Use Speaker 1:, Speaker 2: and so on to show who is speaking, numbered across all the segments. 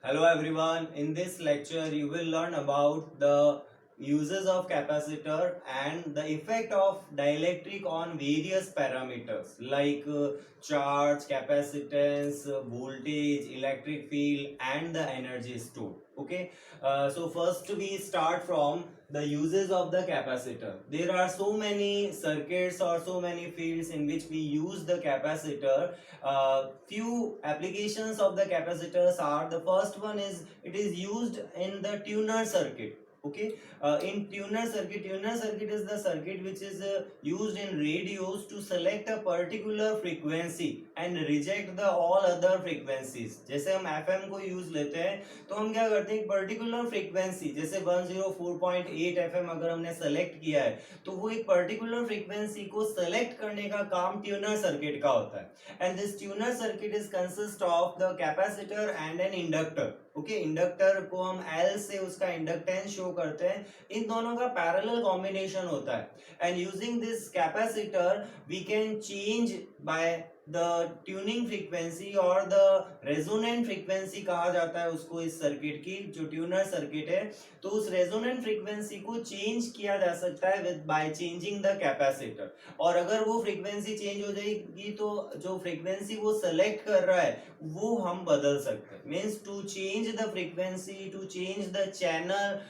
Speaker 1: Hello everyone. In this lecture, you will learn about the uses of capacitor and the effect of dielectric on various parameters like charge, capacitance, voltage, electric field, and the energy stored. Okay. So first we start from the uses of the capacitor. There are so many circuits or so many fields in which we use the capacitor. Few applications of the capacitors are, the first one is it is used in the tuner circuit. Okay. In tuner circuit is the circuit which is used in radios to select a particular frequency and reject the all other frequencies. जैसे हम FM को use लेते हैं तो हम क्या करते हैं, एक पर्टिकुलर फ्रीक्वेंसी जैसे 104.8 FM अगर हमने सेलेक्ट किया है तो वो एक पर्टिकुलर फ्रीक्वेंसी को सेलेक्ट करने का काम ट्यूनर सर्किट का होता है. And this tuner circuit is consist of the capacitor and an inductor. Okay, inductor को हम L से उसका इंडक्टेंस शो करते हैं. इन दोनों का पैरेलल कॉम्बिनेशन होता है. And using this capacitor we can change by the tuning frequency और द रेजोनेंट फ्रीक्वेंसी कहा जाता है उसको. इस सर्किट की जो ट्यूनर सर्किट है तो उस रेजोनेंट फ्रीक्वेंसी को चेंज किया जा सकता है with by changing the capacitor. और अगर वो फ्रीक्वेंसी चेंज हो जाएगी तो जो फ्रीक्वेंसी वो सेलेक्ट कर रहा है वो हम बदल सकते हैं. Means to change the frequency, to change the channel,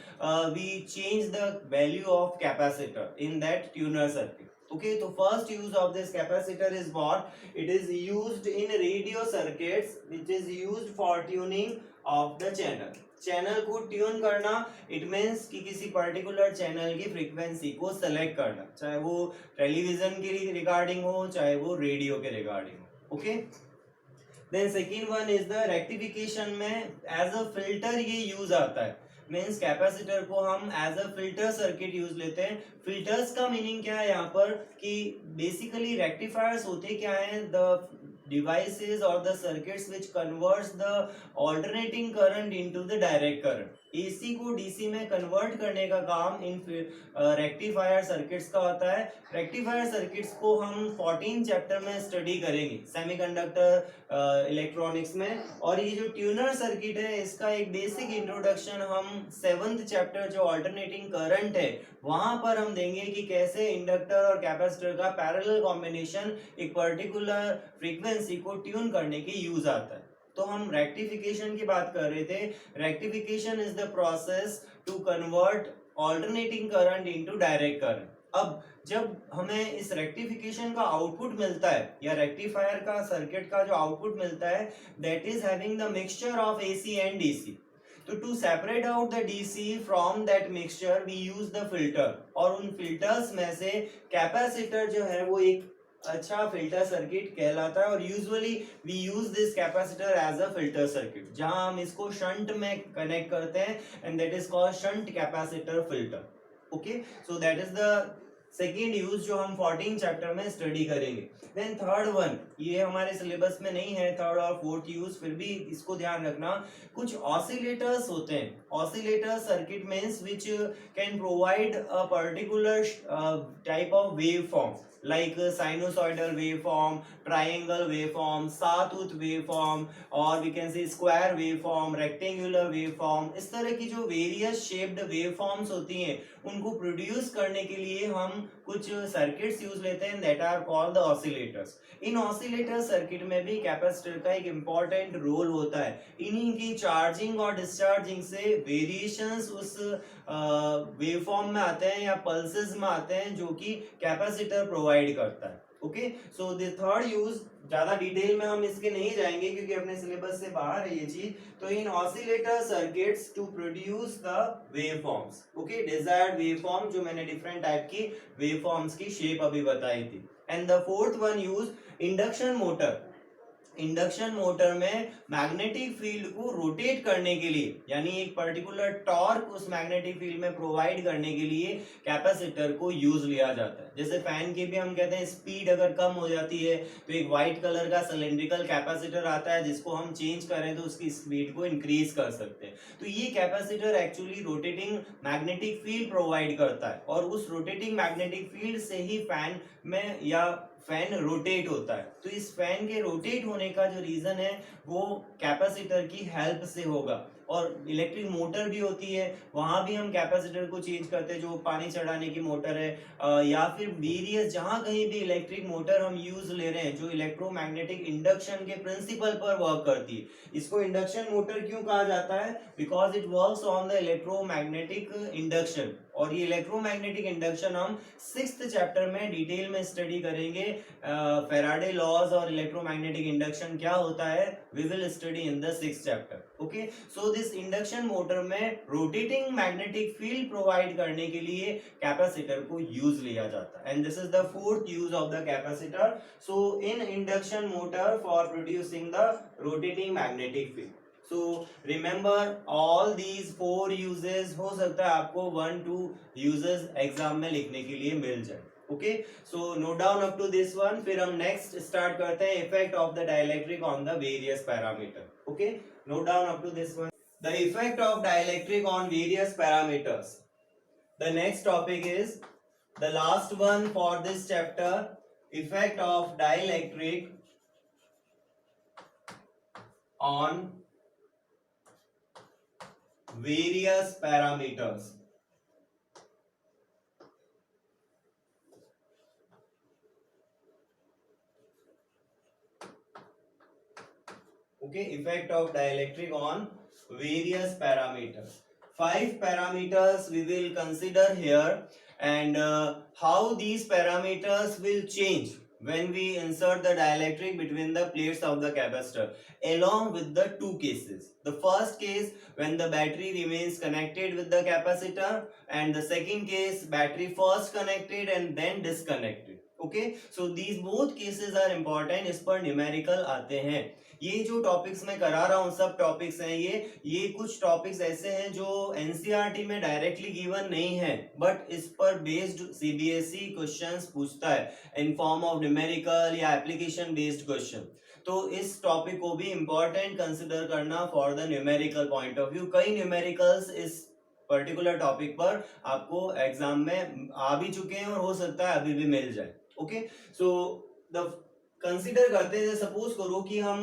Speaker 1: we change the value of capacitor in that tuner circuit. Okay, so first use of this capacitor is what? It is used in radio circuits which is used for tuning of the channel. Channel को tune करना, it means कि किसी particular channel की frequency को select करना, चाहे वो television के रिगार्डिंग हो चाहे वो रेडियो के रिगार्डिंग हो. Okay, then second one is the rectification में एज अ फिल्टर ये यूज आता है. मीन्स कैपेसिटर को हम as a filter circuit use लेते हैं. फिल्टर्स का मीनिंग क्या है यहाँ पर कि बेसिकली रेक्टिफायर्स होते क्या है, the devices or the circuits which converts the alternating current into the direct current. AC को DC में कन्वर्ट करने का काम इन रेक्टिफायर सर्किट्स का होता है. रेक्टिफायर सर्किट्स को हम 14 चैप्टर में स्टडी करेंगे सेमीकंडक्टर इलेक्ट्रॉनिक्स में. और ये जो ट्यूनर सर्किट है इसका एक बेसिक इंट्रोडक्शन हम 7th चैप्टर जो अल्टरनेटिंग करंट है वहां पर हम देंगे कि कैसे इंडक्टर और कैपेसिटर का पैरेलल कॉम्बिनेशन एक पर्टिकुलर फ्रीक्वेंसी को ट्यून करने के यूज आता है. तो हम रेक्टिफिकेशन की बात कर रहे थे. Rectification is the process to convert alternating current into direct current. अब जब हमें इस रेक्टिफिकेशन का आउटपुट मिलता है या रेक्टिफायर का सर्किट का जो आउटपुट मिलता है that is having the mixture of AC and DC. तो to separate out the DC from that mixture we use the filter. और उन फिल्टर्स में से कैपेसिटर जो है वो एक अच्छा फिल्टर सर्किट कहलाता है. और usually we use this capacitor as a filter circuit जहां हम इसको शंट में कनेक्ट करते हैं and that is called shunt capacitor filter. Okay, so that is the second use जो हम 14 चैप्टर में स्टडी करेंगे. देन थर्ड वन, ये हमारे सिलेबस में नहीं है थर्ड और फोर्थ यूज, फिर भी इसको ध्यान रखना. कुछ ऑसिलेटर्स होते हैं. Oscillator circuit means which can provide a particular type of wave form like sinusoidal waveform, triangle waveform, sawtooth waveform, or we can say square waveform, rectangular waveform. इस तरह की जो various shaped waveforms होती हैं उनको produce करने के लिए हम कुछ सर्किट्स यूज लेते हैं that are called the oscillators. In oscillator circuit में भी कैपेसिटर का एक इम्पॉर्टेंट रोल होता है. इन्हीं की चार्जिंग और डिस्चार्जिंग से वेरिएशंस उस वेवफॉर्म में आते हैं या पल्सेस में आते हैं जो कि कैपेसिटर प्रोवाइड करता है. Okay, so the third use, ज्यादा डिटेल में हम इसके नहीं जाएंगे क्योंकि अपने सिलेबस से बाहर है ये चीज. तो in oscillator circuits to produce the waveforms. Okay, desired waveform जो मैंने डिफरेंट टाइप की वेवफॉर्म्स की शेप अभी बताई थी. And the fourth one use, induction motor. Induction motor में मैग्नेटिक फील्ड को रोटेट करने के लिए यानी एक पर्टिकुलर टॉर्क उस मैग्नेटिक फील्ड में प्रोवाइड करने के लिए कैपेसिटर को यूज लिया जाता है. जैसे फैन की भी हम कहते हैं स्पीड अगर कम हो जाती है तो एक व्हाइट कलर का सिलेंड्रिकल कैपेसिटर आता है जिसको हम चेंज करें तो उसकी स्पीड को इंक्रीज कर सकते हैं. तो ये capacitor actually rotating magnetic field provide करता है और उस रोटेटिंग मैग्नेटिक फील्ड से ही फैन में या फैन रोटेट होता है, तो इस फैन के रोटेट होने का जो रीजन है वो कैपेसिटर की हेल्प से होगा। और इलेक्ट्रिक मोटर भी होती है, वहां भी हम कैपेसिटर को चेंज करते हैं, जो पानी चढ़ाने की मोटर है, या फिर वेरियस जहां कहीं भी इलेक्ट्रिक मोटर हम यूज ले रहे हैं जो इलेक्ट्रोमैग्नेटिक इंडक्शन के प्रिंसिपल पर वर्क करती है। इसको इंडक्शन मोटर क्यों कहा जाता है? Because it works on the electromagnetic induction. और ये इलेक्ट्रोमैग्नेटिक इंडक्शन हम 6th चैप्टर में डिटेल में स्टडी करेंगे। फैराडे लॉज और इलेक्ट्रोमैग्नेटिक इंडक्शन क्या होता है, we will study in the 6th chapter. Okay, so this induction motor में रोटेटिंग मैग्नेटिक फील्ड प्रोवाइड करने के लिए कैपेसिटर को यूज लिया जाता है, and this is the fourth use of the capacitor. So in induction motor for producing the rotating magnetic field. So remember all these 4 uses, हो सकता है आपको 1-2 uses एग्जाम में लिखने के लिए मिल जाए। Okay, so note down up to this one. फिर हम नेक्स्ट स्टार्ट करते हैं effect of the dielectric on the various parameter. Okay, note down up to this one, the effect of dielectric on various parameters. The next topic is the last one for this chapter, effect of dielectric on various parameters। Okay, effect of dielectric on various parameters. 5 parameters we will consider here, and how these parameters will change when we insert the dielectric between the plates of the capacitor, along with the 2 cases. The first case, when the battery remains connected with the capacitor, and the second case, battery first connected and then disconnected. Okay, so these both cases are important, इस पर numerical आते हैं। ये जो topics मैं करा रहा हूँ सब टॉपिक्स हैं, ये कुछ टॉपिक्स ऐसे हैं जो एनसीईआरटी में डायरेक्टली गिवन नहीं है, बट इस पर बेस्ड सीबीएसई क्वेश्चंस पूछता है इन फॉर्म ऑफ न्यूमेरिकल या एप्लीकेशन बेस्ड क्वेश्चन। तो इस टॉपिक को भी इंपॉर्टेंट कंसिडर करना for the numerical point of view. कई न्यूमेरिकल्स इस पर्टिकुलर टॉपिक पर आपको एग्जाम में आ भी चुके हैं और हो सकता है अभी भी मिल जाए। ओके, सो द कंसीडर करते हैं, सपोज करो कि हम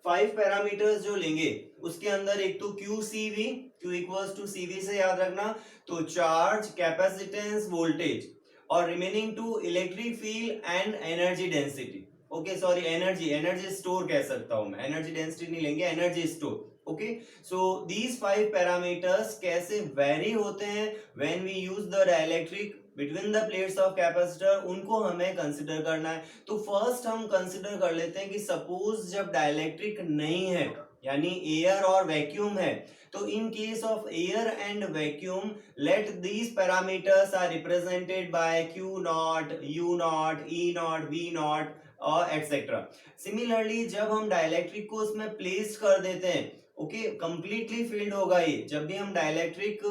Speaker 1: 5 पैरामीटर्स जो लेंगे उसके अंदर एक तो QCV, Q equals to CV से याद रखना, तो चार्ज, कैपेसिटेंस, वोल्टेज, और remaining two electric field and energy density. Okay, sorry, energy store कह सकता हूं मैं, एनर्जी डेंसिटी नहीं लेंगे, energy store. Okay, so these 5 parameters कैसे वेरी होते हैं when we use the dielectric between the plates of capacitor, उनको हमें कंसिडर करना है। तो फर्स्ट हम कंसिडर कर लेते हैं कि सपोज जब डाइलेक्ट्रिक नहीं है, यानी एयर और वैक्यूम है, तो in case of air and vacuum, let these parameters are represented by Q naught, U naught, E naught, V naught और एटसेट्रा। सिमिलरली जब हम डाइलेक्ट्रिक को उसमें प्लेस कर देते हैं, ओके, कंप्लीटली फील्ड होगा ये। जब भी हम डाइलेक्ट्रिक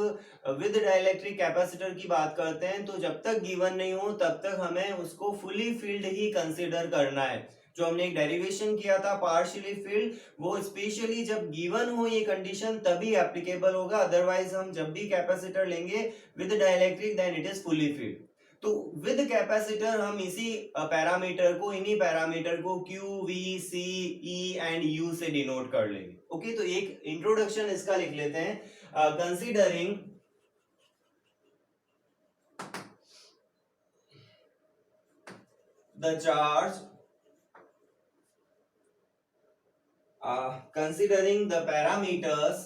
Speaker 1: विद डाइलेक्ट्रिक कैपेसिटर की बात करते हैं, तो जब तक गिवन नहीं हो तब तक हमें उसको फुली फील्ड ही कंसीडर करना है। जो हमने एक डेरिवेशन किया था पार्शियली फील्ड, वो स्पेशली जब गिवन हो ये कंडीशन तभी एप्लीकेबल होगा, अदरवाइज हम जब भी कैपेसिटर लेंगे with dielectric then it is fully filled. तो विद कैपेसिटर हम इसी पैरामीटर को, इन्हीं पैरामीटर को Q, V, C, E and U से डिनोट कर लेंगे। ओके, तो एक इंट्रोडक्शन इसका लिख लेते हैं, considering the charge, considering the parameters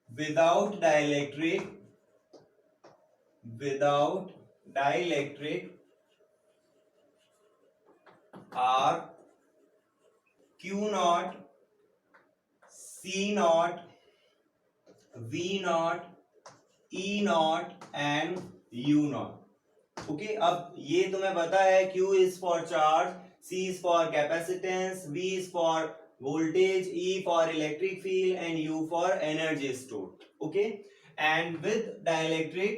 Speaker 1: without dielectric are Q naught, C naught, V naught, E naught and U naught। Okay, अब ये तुम्हें पता है, Q is for charge, C is for capacitance, V is for voltage, E for electric field and U for energy stored। okay, and with dielectric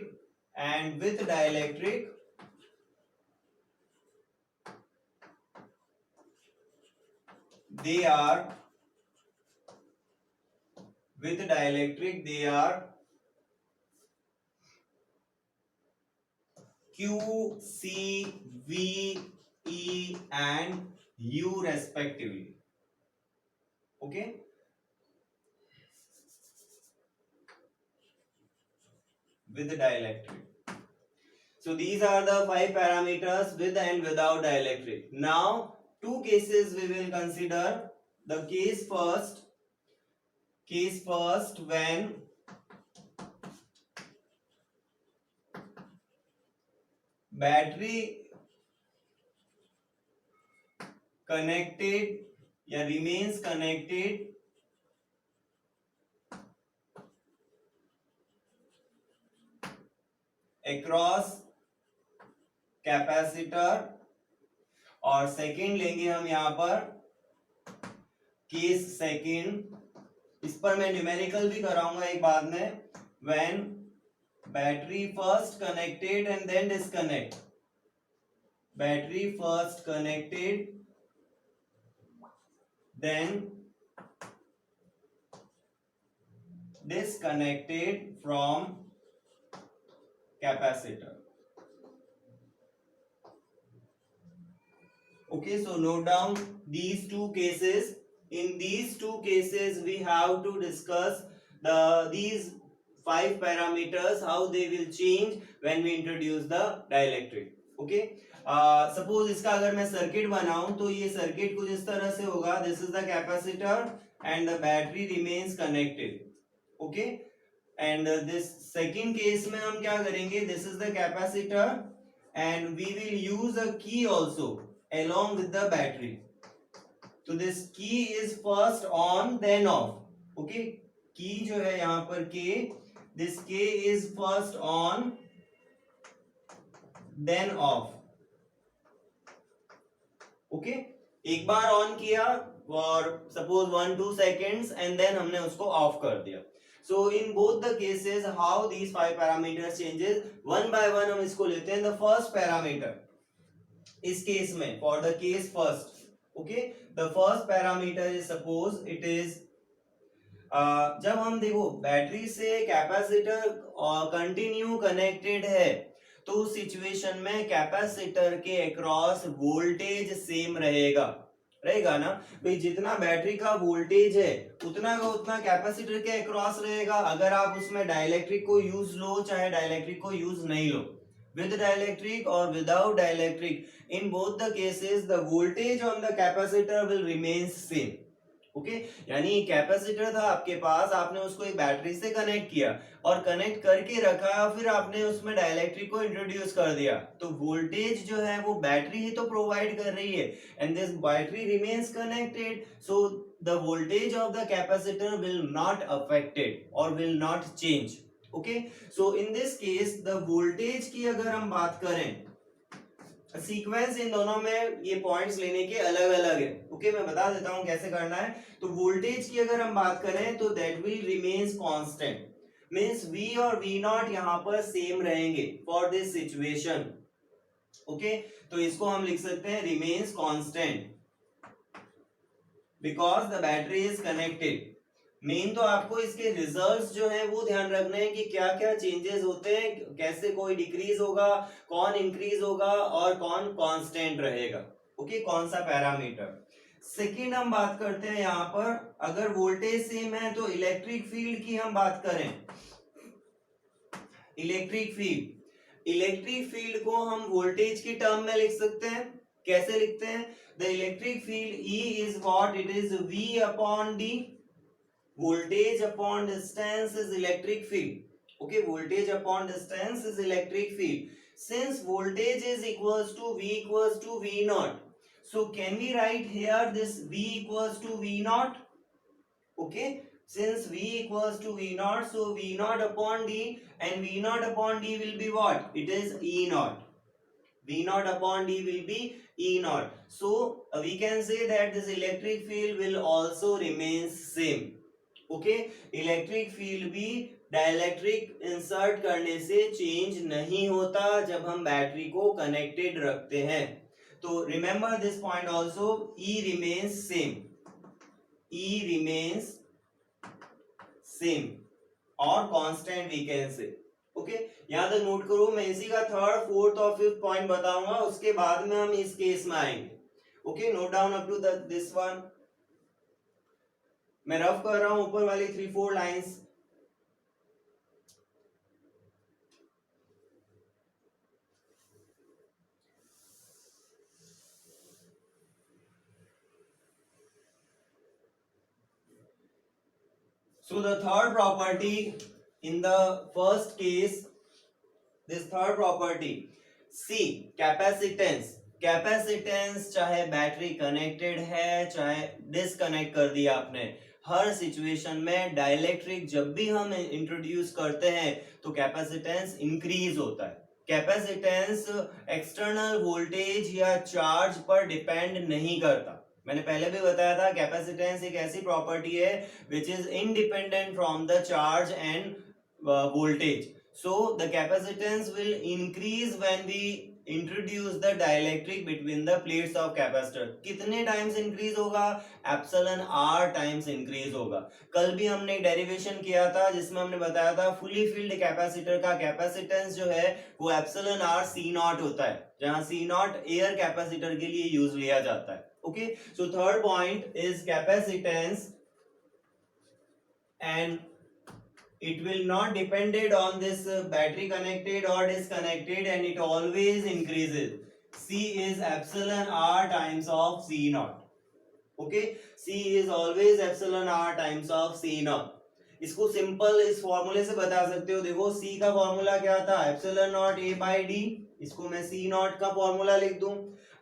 Speaker 1: they are Q, C, V, E and U respectively. Okay, with the dielectric. So these are the 5 parameters with and without dielectric. Now two cases we will consider. The case first when battery connected या remains connected across capacitor, और second लेंगे हम यहां पर case second, इस पर मैं numerical भी कराऊंगा एक बाद में, when battery first connected and then disconnect, battery first connected then disconnected from capacitor. Okay, so note down these two cases. In these two cases we have to discuss these 5 parameters, how they will change when we introduce the dielectric. Okay, suppose इसका अगर मैं circuit बनाऊं तो ये circuit कुछ इस तरह से होगा. This is the capacitor and the battery remains connected. Okay, and this second case में हम क्या करेंगे, this is the capacitor and we will use a key also along with the battery. So this key is first on then off. Okay, key जो है यहाँ पर K, this K is first on then off. Okay, एक बार on किया और suppose 1-2 seconds and then हमने उसको off कर दिया. So in both the cases how these 5 parameters changes, one by one हम इसको लेते हैं. द फर्स्ट पैरामीटर इस केस में, for the case first, okay, the first parameter is suppose it is, जब हम देखो बैटरी से कैपेसिटर कंटिन्यू कनेक्टेड है तो उस सिचुएशन में कैपेसिटर के अक्रॉस वोल्टेज सेम रहेगा ना भाई. जितना बैटरी का वोल्टेज है उतना का उतना कैपेसिटर के अक्रॉस रहेगा, अगर आप उसमें डाइलेक्ट्रिक को यूज लो चाहे डाइलेक्ट्रिक को यूज नहीं लो. with dielectric or without dielectric, in both the cases the voltage on the capacitor will remain same. Okay, यानी कैपेसिटर था आपके पास, आपने उसको एक बैटरी से कनेक्ट किया और कनेक्ट करके रखा, फिर आपने उसमें डाइलेक्ट्रिक को इंट्रोड्यूस कर दिया, तो वोल्टेज जो है वो बैटरी ही तो प्रोवाइड कर रही है and this battery remains connected, so the voltage of the capacitor will not affected और will not change. Okay, so in this case the voltage की अगर हम बात करें, सीक्वेंस इन दोनों में ये पॉइंट्स लेने के अलग अलग है. ओके, मैं बता देता हूं कैसे करना है. तो वोल्टेज की अगर हम बात करें तो that will remains constant, means V और V नॉट यहां पर सेम रहेंगे फॉर दिस सिचुएशन. ओके, तो इसको हम लिख सकते हैं remains constant because the battery is connected. Main तो आपको इसके रिजल्ट्स जो है वो ध्यान रखना है कि क्या क्या चेंजेस होते हैं, कैसे कोई डिक्रीज होगा, कौन इंक्रीज होगा और कौन कांस्टेंट रहेगा. ओके, कौन सा पैरामीटर. सेकंड हम बात करते हैं यहाँ पर, अगर वोल्टेज सेम है तो इलेक्ट्रिक फील्ड की हम बात करें. इलेक्ट्रिक फील्ड को हम वोल्टेज की टर्म में लिख सकते हैं. कैसे लिखते हैं, the electric field E is what, it is V upon D. voltage upon distance is electric field. Okay, voltage upon distance is electric field. Since voltage is equals to V equals to V naught, so can we write here this V equals to V naught? Okay, since V equals to V naught, so V naught upon D, and V naught upon D will be what, it is E naught. V naught upon D will be E naught. So we can say that this electric field will also remain same. Okay, electric field भी dielectric insert करने से change नहीं होता जब हम battery को connected रखते हैं. तो remember this point also, E remains same, E remains same or constant we can say. Okay, यहाँ तक नोट करो। मैं इसी का थर्ड फोर्थ और फिफ्थ पॉइंट बताऊंगा, उसके बाद में हम इस केस में आएंगे। Okay, note down up to this one. मैं रफ कर रहा हूं ऊपर वाली 3-4 lines. So the third property in the first case, this third property, C, capacitance. Capacitance चाहे बैटरी कनेक्टेड है चाहे डिसकनेक्ट कर दिया आपने, हर सिचुएशन में डाइलेक्ट्रिक जब भी हम इंट्रोड्यूस करते हैं तो कैपेसिटेंस इंक्रीज होता है। कैपेसिटेंस एक्सटर्नल वोल्टेज या चार्ज पर डिपेंड नहीं करता। मैंने पहले भी बताया था कैपेसिटेंस एक ऐसी प्रॉपर्टी है which is independent from the charge and voltage. So the capacitance will increase when we introduce the dielectric between the plates of capacitor. कितने टाइम्स इंक्रीज होगा? एप्सिलॉन आर टाइम्स इंक्रीज होगा। कल भी हमने derivation किया था जिसमें हमने बताया था फुली फिल्ड कैपेसिटर का कैपेसिटेंस जो है वो एप्सिलॉन आर सी नॉट होता है, जहां सी नॉट एयर कैपेसिटर के लिए यूज लिया जाता है। Okay, so third point is capacitance and it will not depended on this battery connected or disconnected, and it always increases. C is epsilon r times of C naught. Okay, C is always epsilon r times of C naught. इसको simple इस फॉर्मूले से बता सकते हो। देखो C का formula क्या था? Epsilon not A by D. इसको मैं C नॉट का फॉर्मूला लिख दूं।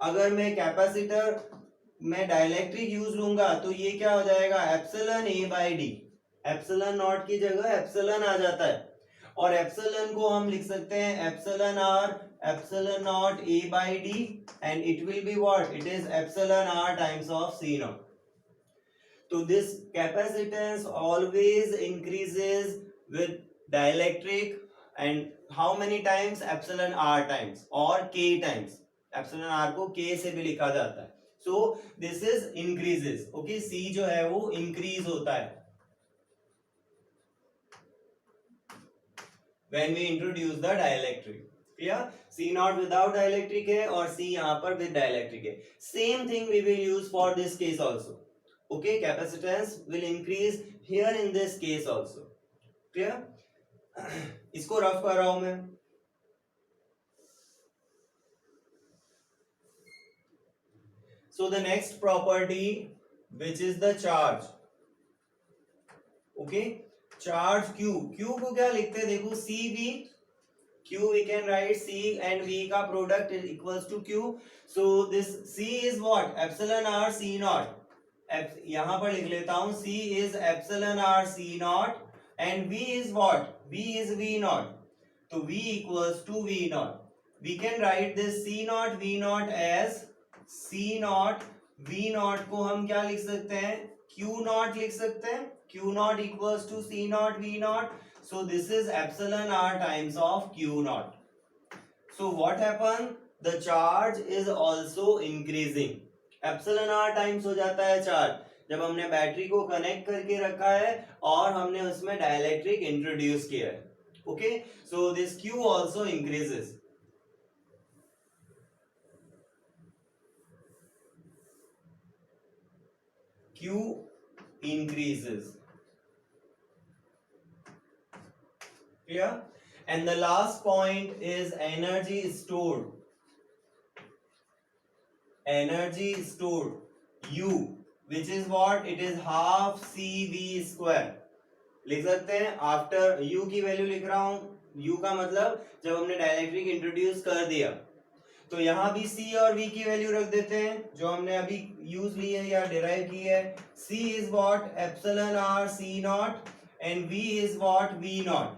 Speaker 1: अगर मैं कैपेसिटर में डाइलेक्ट्रिक यूज लूंगा तो ये क्या हो जाएगा? Epsilon A by D. Epsilon not की जगह एप्सिलॉन आ जाता है, और एप्सिलॉन को हम लिख सकते हैं epsilon r epsilon naught A by d, and it will be what? It is epsilon r times of C naught. So this capacitance always increases with dielectric, and how many times? Epsilon r times or k times. Epsilon r को k से भी लिखा जाता है. So this is increases. Okay, C जो है वो increase होता है when we introduce the dielectric. Clear? C not without dielectric है और C यहाँ पर with dielectric है. Same thing we will use for this case also. Okay, capacitance will increase here in this case also. Clear? इसको rough कर रहा हूं मैं. So the next property, which is the charge. Okay, charge Q. Q को क्या लिखते हैं? देखो CV. Q we can write C and V का product is equals to Q. So this C is what? Epsilon R C naught. यहां पर लिख लेता हूं C is epsilon R C naught and V is what? V is V naught. तो V equals to V naught. We can write this C naught V naught as C naught V naught को हम क्या लिख सकते हैं? Q naught लिख सकते हैं. Q naught equals to C naught V naught. So this is epsilon R times of Q naught. So what happened? The charge is also increasing. Epsilon r times हो जाता है चार्ज जब हमने battery को connect करके रखा है और हमने उसमें डाइलेक्ट्रिक इंट्रोड्यूस किया है. Okay, so this Q also increases. Q increases. Clear? And the last point is energy stored. Energy stored U, which is what? It is half CV square. लिख सकते हैं आफ्टर U की value लिख रहा हूं. U का मतलब जब हमने डाइलेक्ट्रिक इंट्रोड्यूस कर दिया तो यहां भी C और V की वैल्यू रख देते हैं जो हमने अभी यूज ली है या डिराइव की है. C is what? Epsilon R C naught and V is what? V naught.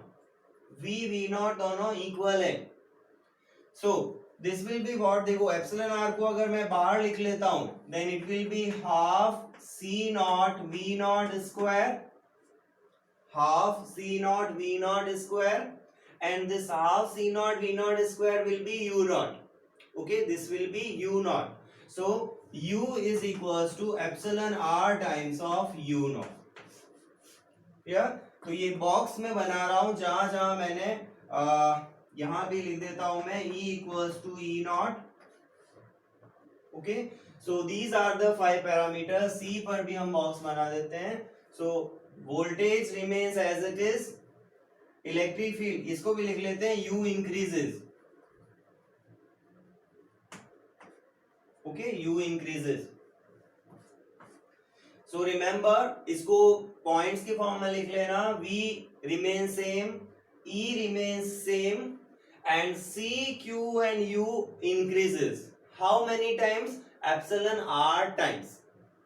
Speaker 1: V naught दोनों इक्वल है. So this will be what? देखो एप्सिलॉन आर को अगर मैं बाहर लिख लेता हूं then it will be half C naught V naught square, half C naught V naught square, and this half C naught V naught square will be U naught. Okay, this will be U naught. So U is equals to epsilon R times of U naught. Yeah? तो ये box में बना रहा हूं जहां जहां मैंने यहाँ भी लिख देता हूं मैं E equals to E naught. Okay, so these are the 5 parameter. C पर भी हम बॉक्स बना देते हैं. So voltage remains as it is. Electric field इसको भी लिख लेते हैं U increases. Okay, U increases. So remember इसको पॉइंट्स के फॉर्म में लिख लेना. V remain same, E remains same, and C, Q and U increases. How many times? Epsilon R times.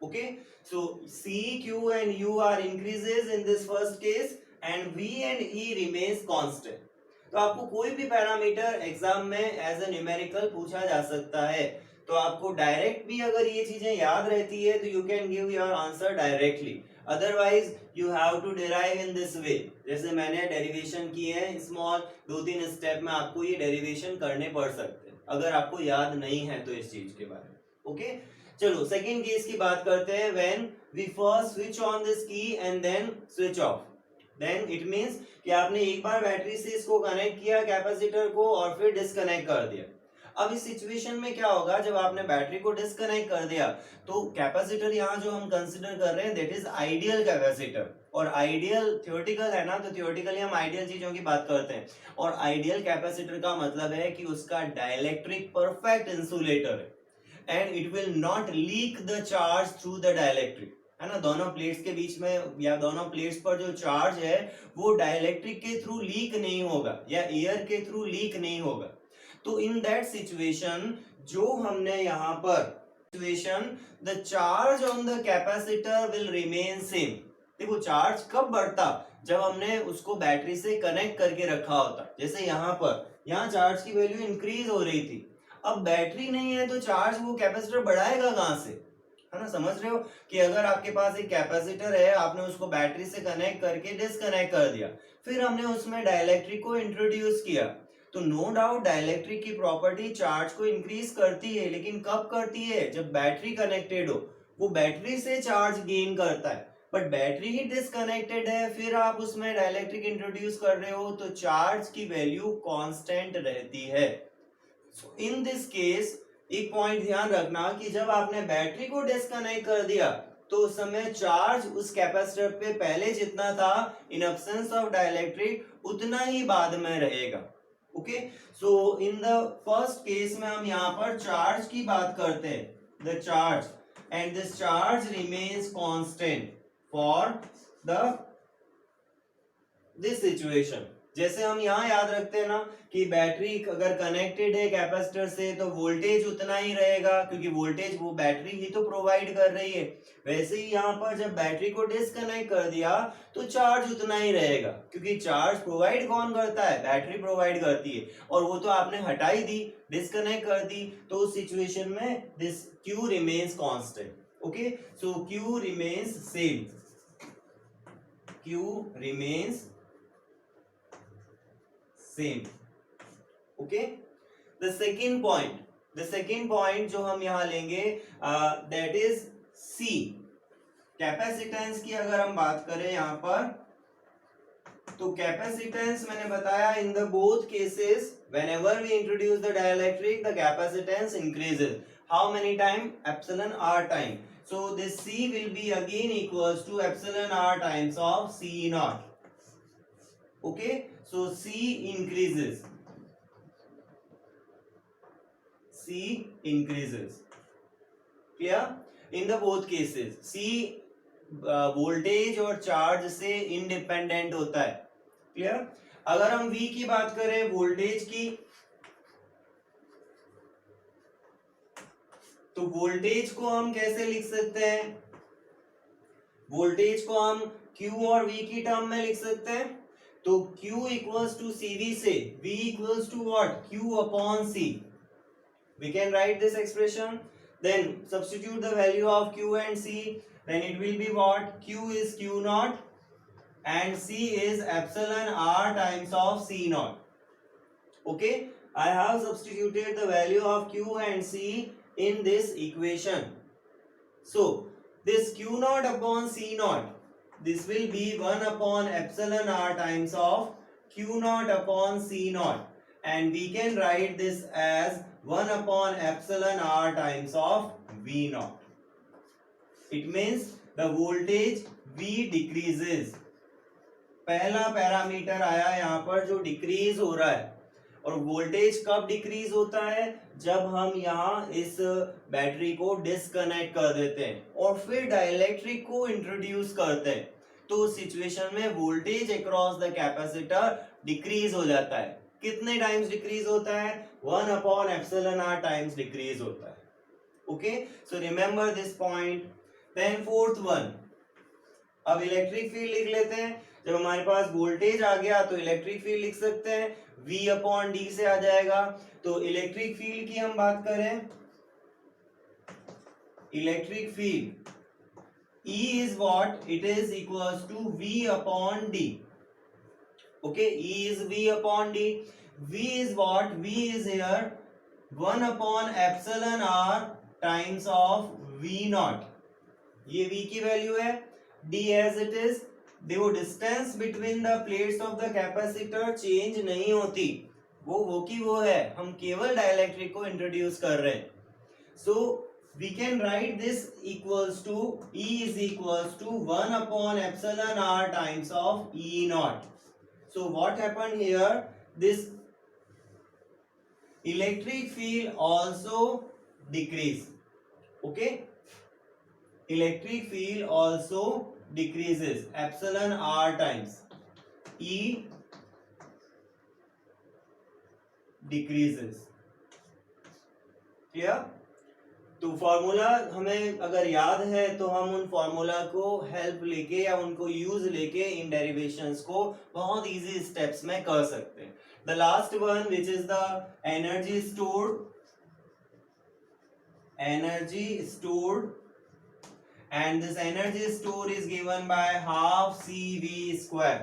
Speaker 1: Okay, so C, Q and U are increases in this first case, and V and E remains constant. तो आपको कोई भी parameter exam में as a numerical पूछा जा सकता है. तो आपको डायरेक्ट भी अगर ये चीजें याद रहती है तो you can give your answer directly. Otherwise you have to derive in this way. जैसे मैंने डेरिवेशन किए हैं स्मॉल, 2-3 स्टेप में आपको ये डेरिवेशन करने पड़ सकते हैं अगर आपको याद नहीं है तो इस चीज के बारे में. ओके, चलो सेकंड केस की बात करते हैं. When we first switch on this key and then switch off, then it means कि आपने एक बार बैटरी से इसको कनेक्ट किया कैपेसिटर को और फिर डिस्कनेक्ट कर दिया. अब इस सिचुएशन में क्या होगा, जब आपने बैटरी को डिस्कनेक्ट कर दिया तो कैपेसिटर यहाँ जो हम कंसीडर कर रहे हैं दैट इज आइडियल कैपेसिटर. और आइडियल थ्योरेटिकल है ना, तो थ्योरेटिकली हम आइडियल चीजों की बात करते हैं. और आइडियल कैपेसिटर का मतलब है कि उसका डाइलेक्ट्रिक परफेक्ट इंसुलेटर है and it will not leak the charge through the dielectric. है ना, दोनों प्लेट्स के बीच में या दोनों प्लेट्स पर जो चार्ज है वो डाइलेक्ट्रिक के थ्रू लीक नहीं होगा या एयर के थ्रू लीक नहीं होगा. तो इन दैट सिचुएशन जो हमने यहाँ पर situation, the charge on the capacitor will remain same. देखो चार्ज कब बढ़ता, जब हमने उसको बैटरी से कनेक्ट करके रखा होता. जैसे यहाँ पर, यहाँ चार्ज की वैल्यू इंक्रीज हो रही थी. अब बैटरी नहीं है तो चार्ज वो कैपेसिटर बढ़ाएगा कहाँ से, है ना. समझ रहे हो कि अगर आपके पास एक कैपेसिटर है, आपने उसको बैटरी से कनेक्ट करके डिस्कनेक्ट कर दिया, फिर हमने उसमें डाइलेक्ट्रिक को इंट्रोड्यूस किया, तो नो डाउट डाइलेक्ट्रिक की प्रॉपर्टी चार्ज को इंक्रीज करती है. लेकिन कब करती है, जब बैटरी कनेक्टेड हो. वो बैटरी से चार्ज गेन करता है, बट बैटरी ही डिस्कनेक्टेड है, फिर आप उसमें डाइलेक्ट्रिक इंट्रोड्यूस कर रहे हो तो चार्ज की वैल्यू कांस्टेंट रहती है. सो इन दिस केस एक पॉइंट ध्यान रखना कि जब आपने बैटरी को डिस्कनेक्ट कर दिया तो उस समय चार्ज उस कैपेसिटर पे पहले जितना था इन एब्सेंस ऑफ डाइलेक्ट्रिक उतना ही बाद में रहेगा. Okay, so in the first case में हम यहाँ पर चार्ज की बात करते हैं, the charge, and this charge remains constant for the this situation. जैसे हम यहाँ याद रखते हैं ना कि बैटरी अगर कनेक्टेड है कैपेसिटर से तो वोल्टेज उतना ही रहेगा, क्योंकि वोल्टेज वो बैटरी ही तो प्रोवाइड कर रही है. वैसे ही यहाँ पर जब बैटरी को डिस्कनेक्ट कर दिया तो चार्ज उतना ही रहेगा, क्योंकि चार्ज प्रोवाइड कौन करता है, बैटरी प्रोवाइड करती है. और वो तो आपने हटाई दी, डिस्कनेक्ट कर दी, तो उस सिचुएशन में this Q remains constant. Okay, so Q remains same, Q remains same. Okay, the second point जो हम यहां लेंगे दैट इज C. कैपेसिटेंस की अगर हम बात करें यहां पर, तो कैपेसिटेंस मैंने बताया in the both cases whenever we introduce the dielectric the capacitance increases. How many time, epsilon R time. So this C will be again equals to epsilon R times of C naught. Okay, so C increases. C increases. Clear? In the both cases, C voltage और charge से independent होता है. Clear? अगर हम V की बात करें, voltage की, तो वोल्टेज को हम कैसे लिख सकते हैं, वोल्टेज को हम Q और V की टर्म में लिख सकते हैं. तो Q इक्वल्स टू CV से V equals to what, Q upon C. We can write this expression. Then substitute the value of Q and C. Then it will be what? Q is Q naught and C is epsilon R times of C naught. Okay, I have substituted the value of Q and C in this equation. So this Q naught upon C naught, this will be 1 upon epsilon R times of Q naught upon C naught, and we can write this as 1 upon epsilon R times of V naught. It means the voltage V decreases. पहला parameter आया यहाँ पर जो decrease हो रहा है, और voltage कब डिक्रीज होता है, जब हम यहाँ इस बैटरी को डिस्कनेक्ट कर देते हैं और फिर डाइलेक्ट्रिक को इंट्रोड्यूस करते हैं, तो उस सिचुएशन में voltage across the capacitor decrease हो जाता है. कितने टाइम्स डिक्रीज होता है, 1 upon epsilon r times decrease होता है. Okay, so remember this point. Then fourth one, अब इलेक्ट्रिक फील्ड लिख लेते हैं. जब हमारे पास वोल्टेज आ गया तो इलेक्ट्रिक फील्ड लिख सकते हैं, V अपॉन डी से आ जाएगा. तो इलेक्ट्रिक फील्ड की हम बात करें, electric field E is what? It is equals to V upon D. Okay, E is V upon D. V is what? V is here 1 upon epsilon R times of V naught. ये V की value है, D as it is. देखो distance between the plates of the capacitor change नहीं होती, वो की वो है, हम केवल डाइलेक्ट्रिक को इंट्रोड्यूस कर रहे हैं. So we can write this equals to E is equals to 1 upon epsilon R times of E naught. So what happened here, this electric field also decrease. Okay, electric field also decreases epsilon R times E decreases. Clear? तो formula हमें अगर याद है तो हम उन formula को help लेके या उनको यूज लेके इन डेरिवेशंस को बहुत इजी स्टेप्स में कर सकते हैं. The last one which is the energy stored, and this energy stored is given by half CV square.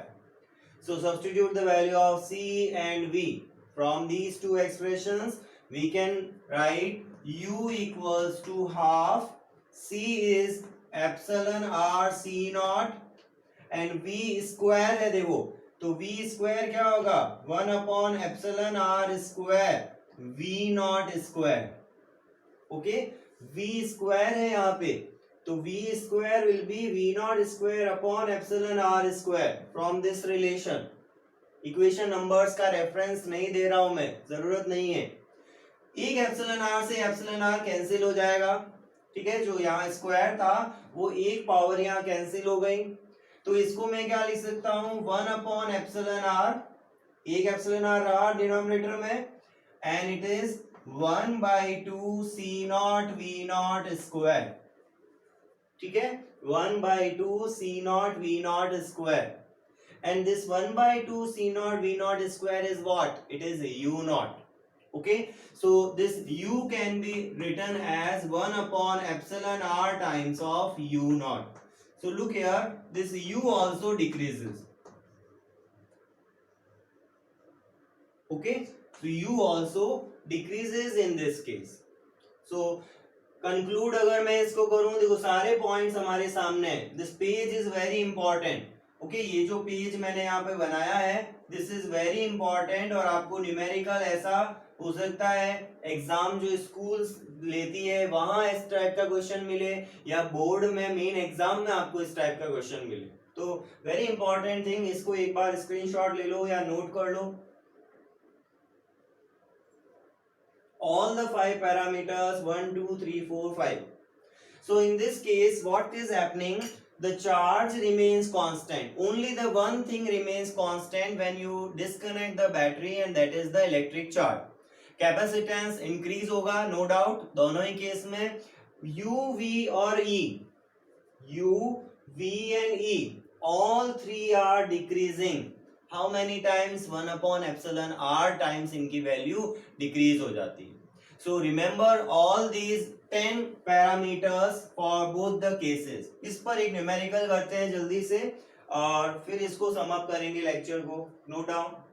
Speaker 1: So substitute the value of C and V. From these two expressions we can write U equals to half, C is epsilon R C naught and V square है. देखो तो V square क्या होगा, 1 upon epsilon R square V naught square. Okay, V square है यहाँ पे, तो V square will be V naught square upon epsilon R square. From this relation, equation numbers का रेफरेंस नहीं दे रहा हूं मैं, जरूरत नहीं है. एक एप्सिलॉन आर से एप्सिलॉन आर कैंसिल हो जाएगा. ठीक है, जो यहाँ स्क्वायर था वो एक पावर यहाँ कैंसिल हो गई, तो इसको मैं क्या लिख सकता हूँ, 1 अपॉन एप्सिलॉन आर, एक एप्सिलॉन आर रहा डिनोमिनेटर में, and it is 1/2 C naught V naught square. ठीक है, 1/2 C naught V naught square, and this 1/2 C naught V naught square is what? It is U naught. Okay, so this U can be written as 1 upon epsilon R times of U naught. So look here, this U also decreases. Okay, so U also decreases in this case. So conclude अगर मैं इसको करूं, देखो सारे points हमारे सामने है. This page is very important. Okay, ये जो पेज मैंने यहाँ पे बनाया है, दिस इज वेरी इंपॉर्टेंट, और आपको न्यूमेरिकल ऐसा हो सकता है एग्जाम जो स्कूल लेती है वहां इस टाइप का क्वेश्चन मिले, या बोर्ड में मेन एग्जाम में आपको इस टाइप का क्वेश्चन मिले. तो वेरी इंपॉर्टेंट थिंग, इसको एक बार स्क्रीनशॉट ले लो या नोट कर लो. All the 5 parameters 1 2 3 4 5. So in this case what is happening, the charge remains constant. Only the one thing remains constant when you disconnect the battery, and that is the electric charge. Capacitance increase होगा, no doubt, दोनों ही case में. U, V और E, U, V and E, all three are decreasing. How many times? 1 upon epsilon R times इनकी value decrease हो जाती है. So remember all these 10 parameters for both the cases. इस पर एक न्यूमेरिकल करते हैं जल्दी से, और फिर इसको सम अप करेंगे लेक्चर को. Note down.